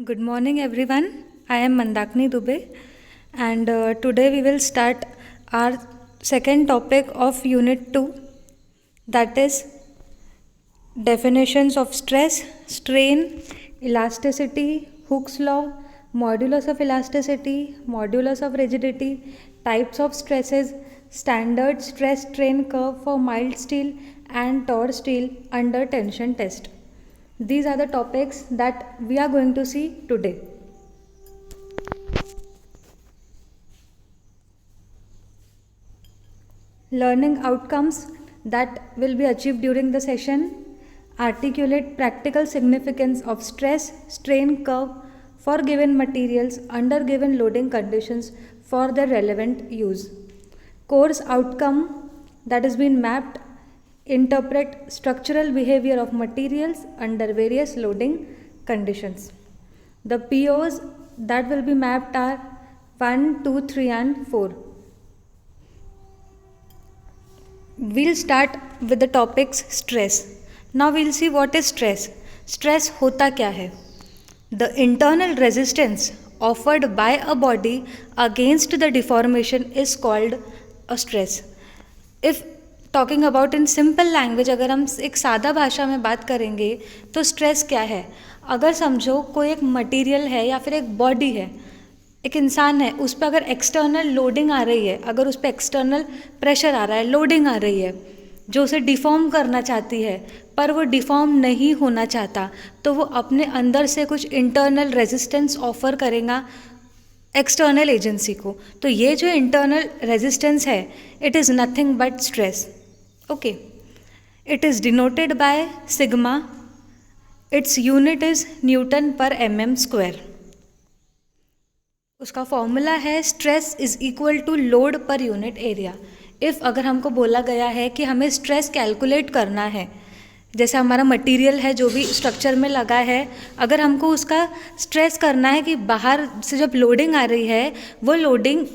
Good morning, everyone. I am Mandakini Dubey, and today we will start our second topic of Unit 2, that is definitions of stress, strain, elasticity, Hooke's law, modulus of elasticity, modulus of rigidity, types of stresses, standard stress strain curve for mild steel and taut steel under tension test. These are the topics that we are going to see today. Learning outcomes that will be achieved during the session: articulate practical significance of stress strain curve for given materials under given loading conditions for their relevant use. Course outcome that has been mapped: interpret structural behavior of materials under various loading conditions. The POs that will be mapped are 1, 2, 3 and 4. We'll start with the topics stress. Now we'll see what is stress. Stress होता क्या है? The internal resistance offered by a body against the deformation is called a stress. If talking about in simple language, अगर हम एक सादा भाषा में बात करेंगे तो स्ट्रेस क्या है? अगर समझो कोई एक मटेरियल है या फिर एक बॉडी है, एक इंसान है, उस पर अगर एक्सटर्नल लोडिंग आ रही है, अगर उस पर एक्सटर्नल प्रेशर आ रहा है, लोडिंग आ रही है जो उसे डिफॉर्म करना चाहती है, पर वो डिफॉर्म नहीं होना चाहता, तो वो अपने अंदर से कुछ इंटरनल रेजिस्टेंस ऑफर करेगा एक्सटर्नल एजेंसी को. तो ये जो इंटरनल रेजिस्टेंस है, it is nothing but stress. Okay, it is denoted by sigma. Its unit is Newton per mm square. उसका फॉर्मूला है stress is equal to load per unit area. If अगर हमको बोला गया है कि हमें स्ट्रेस कैलकुलेट करना है, जैसे हमारा मटेरियल है जो भी स्ट्रक्चर में लगा है, अगर हमको उसका स्ट्रेस करना है कि बाहर से जब लोडिंग आ रही है, वो लोडिंग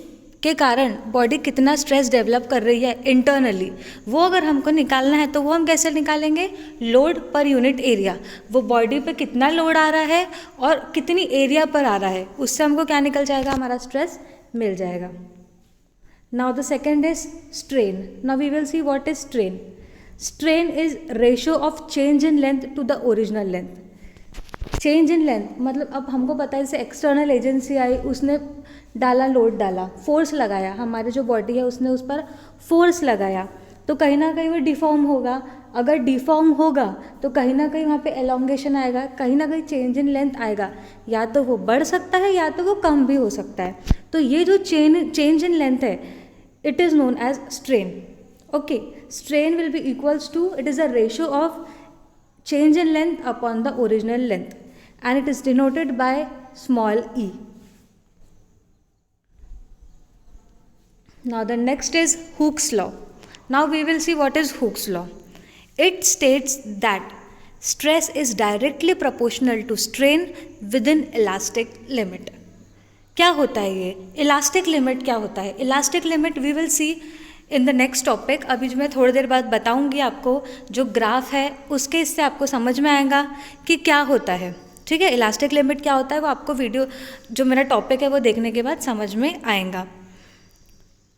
के कारण बॉडी कितना स्ट्रेस डेवलप कर रही है इंटरनली, वो अगर हमको निकालना है तो वो हम कैसे निकालेंगे? Load per unit area. वो बॉडी पे कितना लोड आ रहा है और कितनी एरिया पर आ रहा है, उससे हमको क्या निकल जाएगा? हमारा स्ट्रेस मिल जाएगा. Now the second is strain. Now we will see what is strain. Strain is ratio of change in length to the original length. Change in length मतलब अब हमको पता है जैसे एक्सटर्नल एजेंसी आई, उसने डाला, लोड डाला, फोर्स लगाया, हमारी जो बॉडी है उसने उस पर फोर्स लगाया, तो कहीं ना कहीं वो डिफॉर्म होगा. अगर डिफॉर्म होगा तो कहीं ना कहीं वहाँ पे एलोंगेशन आएगा, कहीं ना कहीं चेंज इन लेंथ आएगा. या तो वो बढ़ सकता है या तो वो कम भी हो सकता है. तो ये जो चेंज इन लेंथ है, it is known as strain. Okay, strain will be equals to, it is a ratio of change in length upon the original length, and it is denoted by small e. Now the next is Hooke's law. Now we will see what is Hooke's law. It states that stress is directly proportional to strain within elastic limit. क्या होता है ये elastic limit? क्या होता है elastic limit? We will see in the next topic. अभी जो मैं थोड़ी देर बाद बताऊंगी आपको, जो ग्राफ है उसके इससे आपको समझ में आएगा कि क्या होता है. ठीक है, इलास्टिक लिमिट क्या होता है वो आपको वीडियो जो मेरा टॉपिक है वो देखने के बाद समझ में आएगा.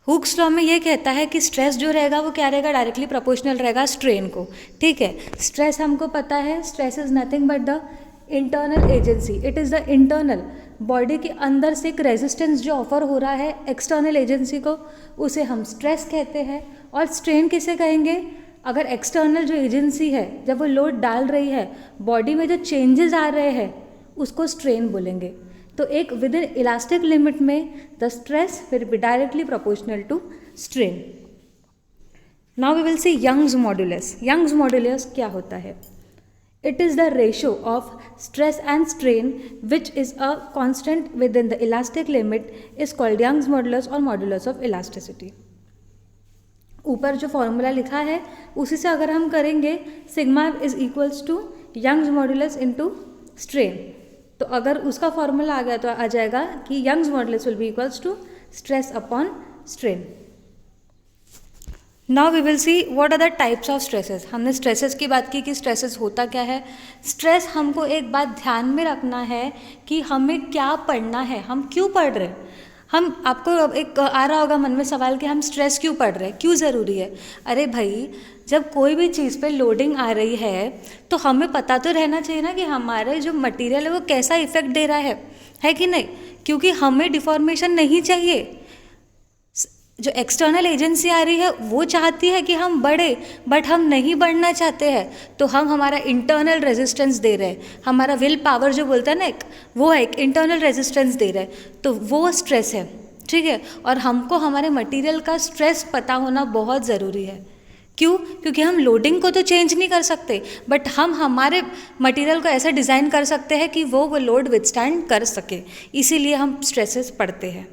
हुक्स लॉ में ये कहता है कि स्ट्रेस जो रहेगा वो क्या रहेगा? डायरेक्टली प्रोपोर्शनल रहेगा स्ट्रेन को. ठीक है, स्ट्रेस हमको पता है, stress is nothing but the internal agency. It is the internal, body के अंदर से एक रेजिस्टेंस जो ऑफर हो रहा है एक्सटर्नल एजेंसी को, उसे हम स्ट्रेस कहते हैं. और स्ट्रेन किसे कहेंगे? अगर एक्सटर्नल जो एजेंसी है जब वो लोड डाल रही है, बॉडी में जो चेंजेस आ रहे हैं उसको स्ट्रेन बोलेंगे. तो एक विद इन इलास्टिक लिमिट में the stress will be directly proportional to strain. Now we will see Young's modulus. Young's modulus क्या होता है? It is the ratio of stress and strain which is a constant within the elastic limit is called Young's modulus or modulus of elasticity. ऊपर जो formula लिखा है उसी से अगर हम करेंगे, sigma is equals to Young's modulus into strain. तो अगर उसका फॉर्मूला आ गया तो आ जाएगा कि Young's modulus will be equals to stress upon strain. Now we will see what are the types of stresses. हमने स्ट्रेसेस की बात की कि स्ट्रेसेस होता क्या है। स्ट्रेस, हमको एक बात ध्यान में रखना है कि हमें क्या पढ़ना है, हम क्यों पढ़ रहे हैं। हम, आपको एक आ रहा होगा मन में सवाल कि हम स्ट्रेस क्यों पढ़ रहे हैं, क्यों ज़रूरी है। अरे भाई, जब कोई भी चीज़ पे लोडिंग आ रही है तो हमें पता तो रहना चाहिए ना कि हमारे जो मटेरियल है वो कैसा इफेक्ट दे रहा है कि नहीं। क्योंकि हमें डिफॉर्मेशन नहीं चाहिए। जो एक्सटर्नल एजेंसी आ रही है वो चाहती है कि हम बढ़े, बट हम नहीं बढ़ना चाहते हैं, तो हम हमारा इंटरनल रेजिस्टेंस दे रहे हैं। हमारा विल पावर जो बोलता है ना, वो है एक इंटरनल रेजिस्टेंस दे रहे हैं, तो वो स्ट्रेस है, ठीक है। और हमको हमारे मटेरियल का स्ट्रेस पता होना बहुत ज़रूरी है। क्यों? क्योंकि हम लोडिंग को तो चेंज नहीं कर सकते, बट हम हमारे मटेरियल को ऐसा डिज़ाइन कर सकते हैं कि वो लोड विथस्टैंड कर सके। इसीलिए हम स्ट्रेसेस पढ़ते हैं।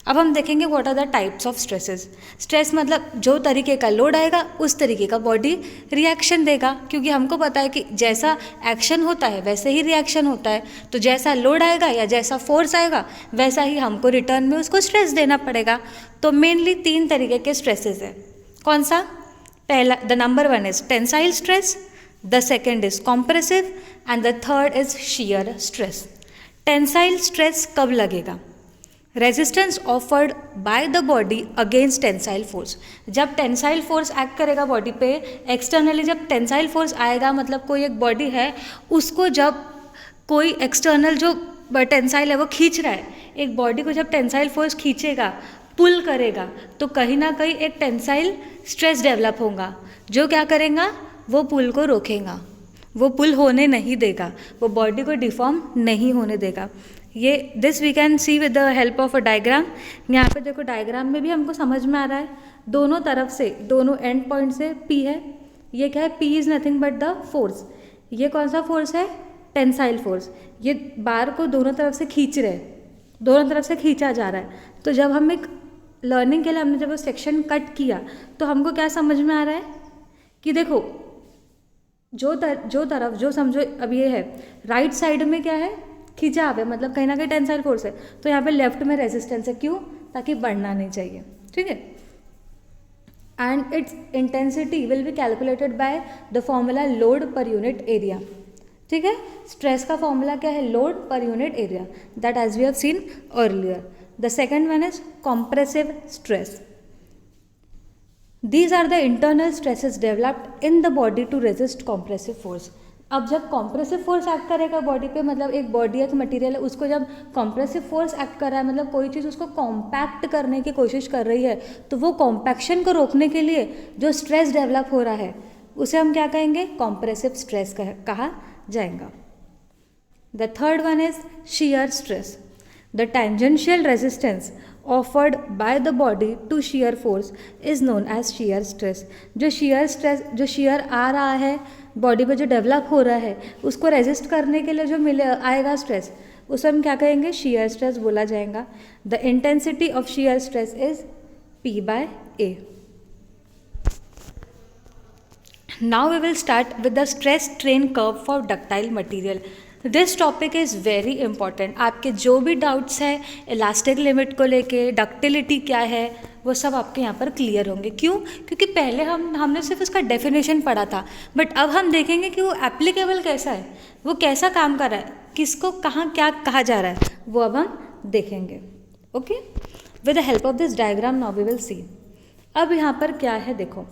अब हम देखेंगे what are the types of stresses. Stress मतलब जो तरीके का लोड आएगा उस तरीके का बॉडी रिएक्शन देगा, क्योंकि हमको पता है कि जैसा एक्शन होता है वैसे ही रिएक्शन होता है। तो जैसा लोड आएगा या जैसा फोर्स आएगा वैसा ही हमको रिटर्न में उसको स्ट्रेस देना पड़ेगा। तो मेनली 3 तरीके के स्ट्रेसेस है। कौन सा? पहला, the number 1 is tensile stress, the second is compressive and the third is shear stress. Tensile stress कब लगेगा? Resistance offered by the body against tensile force. जब टेंसाइल फोर्स एक्ट करेगा बॉडी पे, एक्सटर्नली जब टेंसाइल फोर्स आएगा, मतलब कोई एक बॉडी है उसको जब कोई एक्सटर्नल जो टेंसाइल है वो खींच रहा है, एक बॉडी को जब टेंसाइल फोर्स खींचेगा, पुल करेगा, तो कहीं ना कहीं एक टेंसाइल स्ट्रेस डेवलप होगा, जो क्या करेगा, वो पुल को रोकेगा, वो पुल होने नहीं देगा, वो बॉडी को डिफॉर्म नहीं होने देगा। ये this we can see with the help of a diagram. यहाँ पे देखो डायग्राम में भी हमको समझ में आ रहा है, दोनों तरफ से, दोनों एंड पॉइंट से P है। ये क्या है? P is nothing but the force. ये कौन सा फोर्स है? Tensile force. ये बार को दोनों तरफ से खींच रहे हैं, दोनों तरफ से खींचा जा रहा है। तो जब हम एक लर्निंग के लिए हमने जब वो सेक्शन कट किया तो हमको क्या समझ में आ रहा है कि देखो जो तरफ जो समझो अब ये है, राइट साइड में क्या है? खिंचाव है, मतलब कहीं ना कहीं टेंसाइल फोर्स है। तो यहाँ पे लेफ्ट में रेजिस्टेंस है, क्यों? ताकि बढ़ना नहीं चाहिए, ठीक है। And its intensity will be calculated by the formula load per unit area, ठीक है। स्ट्रेस का फॉर्मूला क्या है? Load per unit area, that as we have seen earlier. The second one is compressive stress. These are the internal stresses developed in the body to resist compressive force. अब जब compressive force act करेगा body पे, मतलब एक body एक material है, उसको जब कॉम्प्रेसिव फोर्स एक्ट कर रहा है, मतलब कोई चीज़ उसको कॉम्पैक्ट करने की कोशिश कर रही है, तो वो कॉम्पैक्शन को रोकने के लिए जो स्ट्रेस डेवलप हो रहा है उसे हम क्या कहेंगे? कॉम्प्रेसिव स्ट्रेस कहा जाएगा। The third one is shear stress. The tangential resistance offered by the body to shear force is known as shear stress. जो शियर स्ट्रेस, जो शियर आ रहा है बॉडी पे, जो डेवलप हो रहा है, उसको रेजिस्ट करने के लिए जो मिले आएगा स्ट्रेस, उसे हम क्या कहेंगे? शियर स्ट्रेस बोला जाएगा। The intensity of shear stress is P/A। Now we will start with the stress strain curve for ductile material. This topic is very important. आपके जो भी डाउट्स हैं इलास्टिक लिमिट को लेके, डक्टिलिटी क्या है, वो सब आपके यहाँ पर क्लियर होंगे। क्यों? क्योंकि पहले हमने सिर्फ उसका डेफिनेशन पढ़ा था, बट अब हम देखेंगे कि वो एप्लीकेबल कैसा है, वो कैसा काम कर रहा है, किसको कहाँ क्या कहा जा रहा है, वो अब हम देखेंगे। Okay, with the help of this diagram now we will see. अब यहाँ पर क्या है, देखो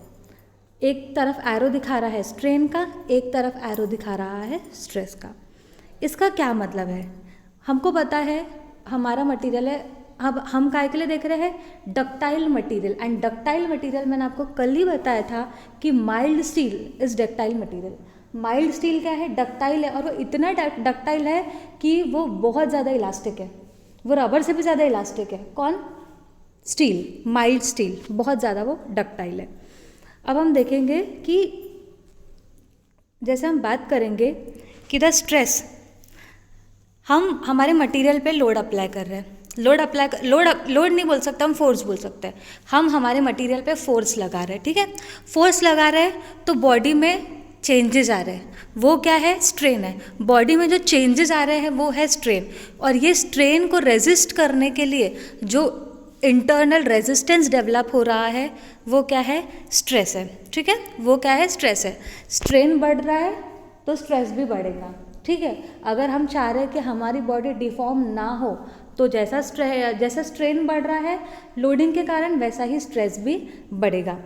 एक तरफ एरो दिखा रहा है स्ट्रेन का, एक तरफ एरो दिखा रहा है स्ट्रेस का। इसका क्या मतलब है? हमको पता है हमारा मटेरियल है, अब हम काय के लिए देख रहे हैं? Ductile material. And ductile material मैंने आपको कल ही बताया था कि mild steel is ductile material. Mild steel क्या है? डक्टाइल है, और वो इतना डक्टाइल है कि वो बहुत ज़्यादा इलास्टिक है, वो रबर से भी ज़्यादा इलास्टिक है। कौन? स्टील, माइल्ड स्टील, बहुत ज़्यादा वो डक्टाइल है। अब हम देखेंगे कि जैसे हम बात करेंगे कि द स्ट्रेस, हम हमारे मटेरियल पे लोड अप्लाई कर रहे हैं, लोड नहीं बोल सकते, हम फोर्स बोल सकते हैं। हम हमारे मटेरियल पे फोर्स लगा रहे हैं, ठीक है। फोर्स लगा रहे हैं तो बॉडी में चेंजेस आ रहे हैं, वो क्या है? स्ट्रेन है। बॉडी में जो चेंजेस आ रहे हैं वो है स्ट्रेन। और ये स्ट्रेन को रेजिस्ट करने के लिए जो इंटरनल रेजिस्टेंस डेवलप हो रहा है वो क्या है, स्ट्रेस है, ठीक है, वो क्या है, स्ट्रेस है। स्ट्रेन बढ़ रहा है तो स्ट्रेस भी बढ़ेगा, ठीक है। अगर हम चाह रहे हैं कि हमारी बॉडी डिफॉर्म ना हो तो जैसा स्ट्रेन बढ़ रहा है लोडिंग के कारण वैसा ही स्ट्रेस भी बढ़ेगा।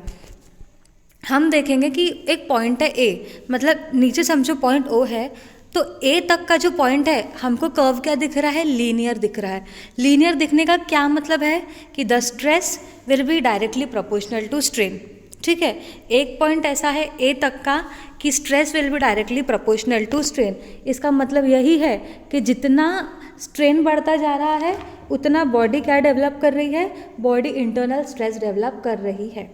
हम देखेंगे कि एक पॉइंट है ए, मतलब नीचे समझो पॉइंट ओ है, तो ए तक का जो पॉइंट है हमको कर्व क्या दिख रहा है, लीनियर दिख रहा है। लीनियर दिखने का क्या मतलब है कि the stress will be directly proportional to strain, ठीक है। एक पॉइंट ऐसा है ए तक का कि stress will be directly proportional to strain. इसका मतलब यही है कि जितना स्ट्रेन बढ़ता जा रहा है उतना बॉडी क्या डेवलप कर रही है, बॉडी इंटरनल स्ट्रेस डेवलप कर रही है।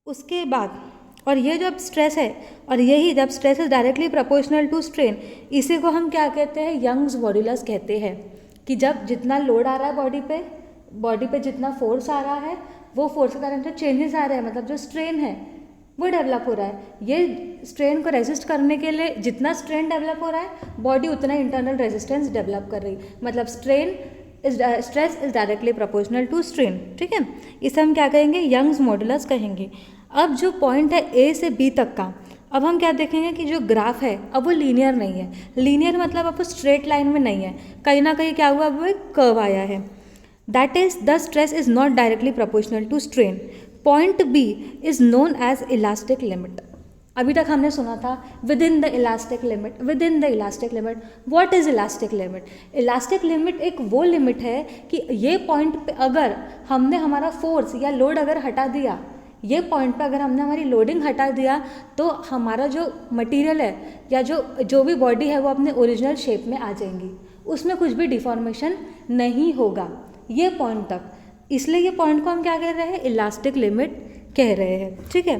उसके बाद और ये जब स्ट्रेस है और यही जब stress is directly proportional to strain, इसी को हम क्या कहते हैं, यंग्स मॉड्यूलस कहते हैं। कि जब जितना लोड आ रहा है बॉडी पे जितना फोर्स आ रहा है वो फोर्स के कारण जो चेंजेस आ रहे हैं, मतलब जो स्ट्रेन है वो डेवलप हो रहा है। ये स्ट्रेन को रेजिस्ट करने के लिए जितना स्ट्रेन डेवलप हो रहा है बॉडी उतना इंटरनल रेजिस्टेंस डेवलप कर रही है, मतलब stress is directly proportional to strain, ठीक है। इसे हम क्या कहेंगे, यंग्स मॉड्यूलस कहेंगे। अब जो पॉइंट है ए से बी तक का, अब हम क्या देखेंगे कि जो ग्राफ है अब वो लीनियर नहीं है। लीनियर मतलब अब वो स्ट्रेट लाइन में नहीं है, कहीं ना कहीं क्या हुआ, अब वो एक कर्व आया है। That is the stress is not directly proportional to strain. Point B is known as elastic limit. अभी तक हमने सुना था within the elastic limit, within the elastic limit. What is elastic limit? Elastic limit एक वो limit है कि ये पॉइंट पे अगर हमने हमारा फोर्स या लोड अगर हटा दिया, ये पॉइंट पे अगर हमने हमारी लोडिंग हटा दिया तो हमारा जो मटेरियल है या जो भी बॉडी है वो अपने ओरिजिनल शेप में आ जाएंगी, उसमें कुछ भी डिफॉर्मेशन नहीं होगा ये पॉइंट तक। इसलिए ये पॉइंट को हम क्या कह रहे हैं, इलास्टिक लिमिट कह रहे हैं, ठीक है।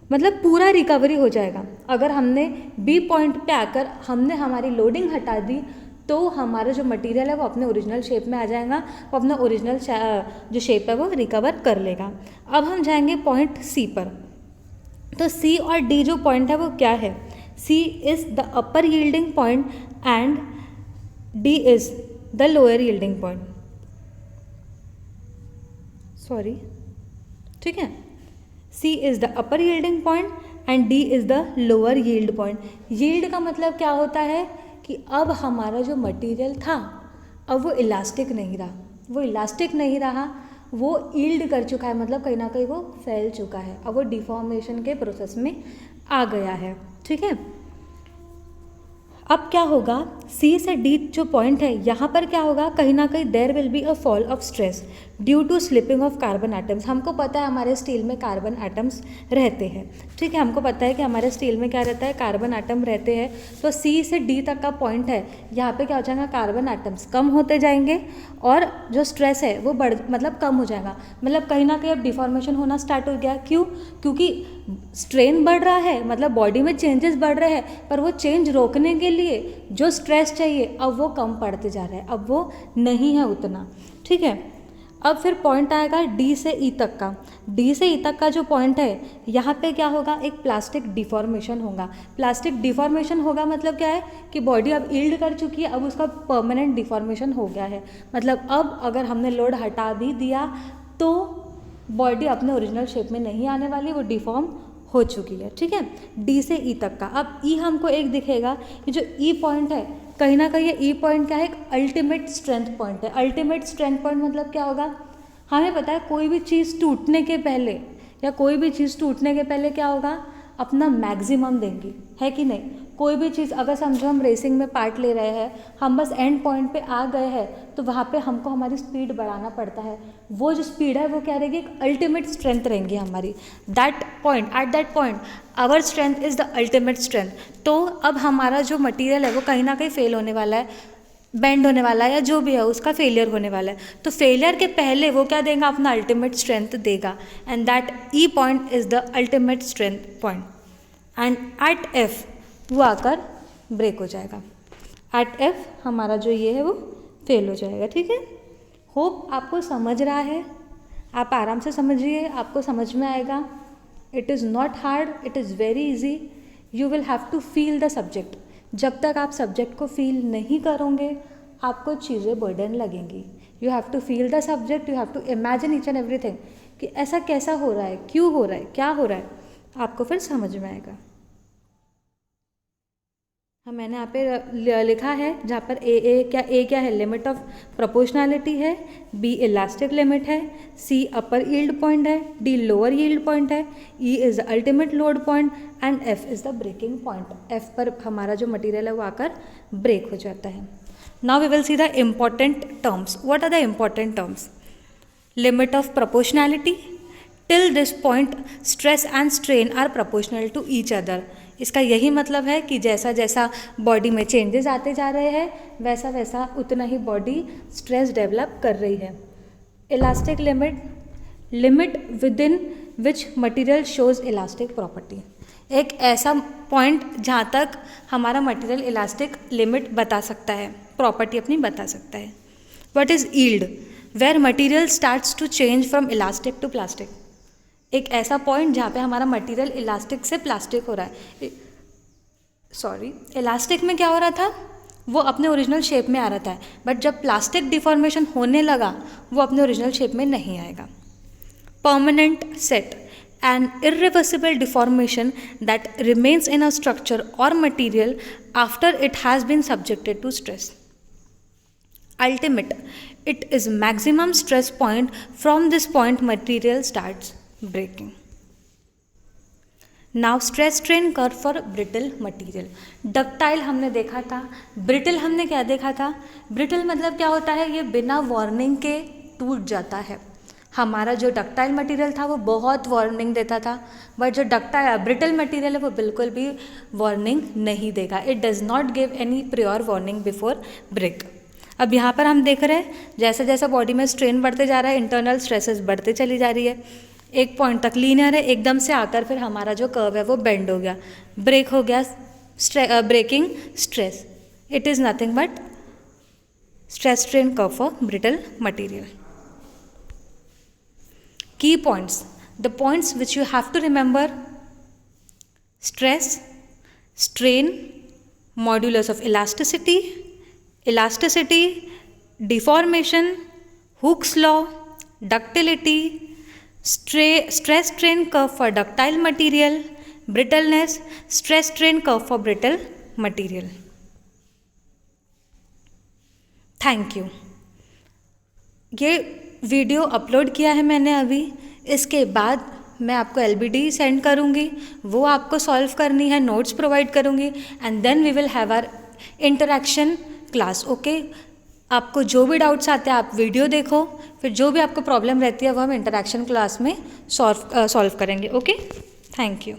मतलब पूरा रिकवरी हो जाएगा। अगर हमने बी पॉइंट पे आकर हमने हमारी लोडिंग हटा दी तो हमारा जो मटेरियल है वो अपने ओरिजिनल शेप में आ जाएगा, वो अपना ओरिजिनल जो शेप है वो रिकवर कर लेगा। अब हम जाएंगे पॉइंट सी पर। तो सी और डी जो पॉइंट है वो क्या है, C is the upper yielding point and D is the lower yielding point, sorry, ठीक है। C is the upper yielding point and D is the lower yield point. Yield का मतलब क्या होता है कि अब हमारा जो मटेरियल था अब वो इलास्टिक नहीं रहा, वो यील्ड कर चुका है, मतलब कहीं ना कहीं वो फैल चुका है, अब वो डिफॉर्मेशन के प्रोसेस में आ गया है, ठीक है। अब क्या होगा, सी से डी जो पॉइंट है यहाँ पर क्या होगा, कहीं ना कहीं there will be a fall of stress due to slipping of carbon atoms. हमको पता है हमारे स्टील में कार्बन एटम्स रहते हैं, ठीक है, हमको पता है कि हमारे स्टील में क्या रहता है, कार्बन एटम रहते हैं। तो सी से डी तक का पॉइंट है, यहाँ पे क्या हो जाएगा, कार्बन एटम्स कम होते जाएंगे और जो स्ट्रेस है वो मतलब कम हो जाएगा, मतलब कहीं ना कहीं अब डिफॉर्मेशन होना स्टार्ट हो गया। क्यों? क्योंकि स्ट्रेन बढ़ रहा है, मतलब बॉडी में चेंजेस बढ़ रहे हैं, पर वो चेंज रोकने के लिए जो स्ट्रेस चाहिए अब वो कम पड़ते जा रहा है, अब वो नहीं है उतना, ठीक है। अब फिर पॉइंट आएगा डी से ई तक का। डी से ई तक का जो पॉइंट है यहाँ पे क्या होगा, एक प्लास्टिक डिफॉर्मेशन होगा। प्लास्टिक डिफॉर्मेशन होगा मतलब क्या है कि बॉडी अब यील्ड कर चुकी है, अब उसका परमानेंट डिफॉर्मेशन हो गया है, मतलब अब अगर हमने लोड हटा भी दिया तो बॉडी अपने ओरिजिनल शेप में नहीं आने वाली, वो डिफॉर्म हो चुकी है, ठीक है। डी से ई तक का। अब ई हमको एक दिखेगा कि जो ई पॉइंट है कहीं ना कहीं ये ई पॉइंट क्या है, एक अल्टीमेट स्ट्रेंथ पॉइंट है। अल्टीमेट स्ट्रेंथ पॉइंट मतलब क्या होगा, हमें पता है कोई भी चीज़ टूटने के पहले क्या होगा, अपना मैक्सिमम देंगी, है कि नहीं। कोई भी चीज़ अगर समझो हम रेसिंग में पार्ट ले रहे हैं, हम बस एंड पॉइंट पे आ गए हैं तो वहाँ पे हमको हमारी स्पीड बढ़ाना पड़ता है। वो जो स्पीड है वो क्या रहेगी, एक अल्टीमेट स्ट्रेंथ रहेंगी हमारी। At that point our strength is the ultimate strength. तो अब हमारा जो मटीरियल है वो कहीं ना कहीं फेल होने वाला है, बेंड होने वाला है, या जो भी है उसका फेलियर होने वाला है। तो फेलियर के पहले वो क्या देगा, अपना अल्टीमेट स्ट्रेंथ देगा, and that E point is the ultimate strength point. And at F वो आकर ब्रेक हो जाएगा। एट एफ हमारा जो ये है वो फेल हो जाएगा, ठीक है। होप आपको समझ रहा है, आप आराम से समझिए, आपको समझ में आएगा। It is not hard, it is very easy. You will have to feel the subject. जब तक आप सब्जेक्ट को फील नहीं करोगे आपको चीज़ें बर्डन लगेंगी। You have to feel the subject, you have to imagine each and everything कि ऐसा कैसा हो रहा है, क्यों हो रहा है, क्या हो रहा है, आपको फिर समझ में आएगा। हाँ, मैंने यहाँ पे लिखा है जहाँ पर क्या है, लिमिट ऑफ प्रोपोर्शनैलिटी है, बी इलास्टिक लिमिट है, सी अपर यील्ड पॉइंट है, डी लोअर यील्ड पॉइंट है, E is the ultimate load point and F is the breaking point. F पर हमारा जो मटेरियल है वो आकर ब्रेक हो जाता है। Now we will see the important terms. What are the important terms? Limit of proportionality, till this point stress and strain are proportional to each other. इसका यही मतलब है कि जैसा जैसा बॉडी में चेंजेस आते जा रहे हैं वैसा वैसा उतना ही बॉडी स्ट्रेस डेवलप कर रही है। Elastic limit, limit with in which material shows elastic property. एक ऐसा पॉइंट जहाँ तक हमारा मटीरियल इलास्टिक लिमिट बता सकता है, प्रॉपर्टी अपनी बता सकता है। What is yield? Where material starts to change from elastic to plastic. एक ऐसा पॉइंट जहाँ पे हमारा मटेरियल इलास्टिक से प्लास्टिक हो रहा है, इलास्टिक में क्या हो रहा था, वो अपने ओरिजिनल शेप में आ रहा था, बट जब प्लास्टिक डिफॉर्मेशन होने लगा वो अपने ओरिजिनल शेप में नहीं आएगा। Permanent set, an irreversible deformation that remains in a structure और material after it has been subjected to stress. Ultimate, it is maximum stress point. From this point material starts breaking. Now stress strain curve for brittle material. Ductile हमने देखा था, brittle हमने क्या देखा था? Brittle मतलब क्या होता है, ये बिना वार्निंग के टूट जाता है। हमारा जो डक्टाइल मटेरियल था वो बहुत वार्निंग देता था, बट जो ब्रिटल मटेरियल है वो बिल्कुल भी वार्निंग नहीं देगा। It does not give any prior warning before break. अब यहाँ पर हम देख रहे हैं जैसा जैसा बॉडी में स्ट्रेन बढ़ते जा रहा है, इंटरनल स्ट्रेसेस बढ़ते चली जा रही है, एक पॉइंट तक लीनियर है, एकदम से आकर फिर हमारा जो कर्व है वो बेंड हो गया, ब्रेक हो गया, breaking stress. It is nothing but stress strain curve for brittle material. Key points, the points which you have to remember: stress, strain, modulus of elasticity, deformation, Hooke's law, ductility, stress strain curve for ductile material, brittleness, stress strain curve for brittle material. Thank you. ये video upload किया है मैंने अभी, इसके बाद मैं आपको LBD send करूँगी, वो आपको सॉल्व करनी है, नोट्स प्रोवाइड करूँगी, and then we will have our interaction class. Okay, आपको जो भी डाउट्स आते हैं आप वीडियो देखो, फिर जो भी आपको प्रॉब्लम रहती है वो हम इंटरेक्शन क्लास में सॉल्व करेंगे। Okay, thank you.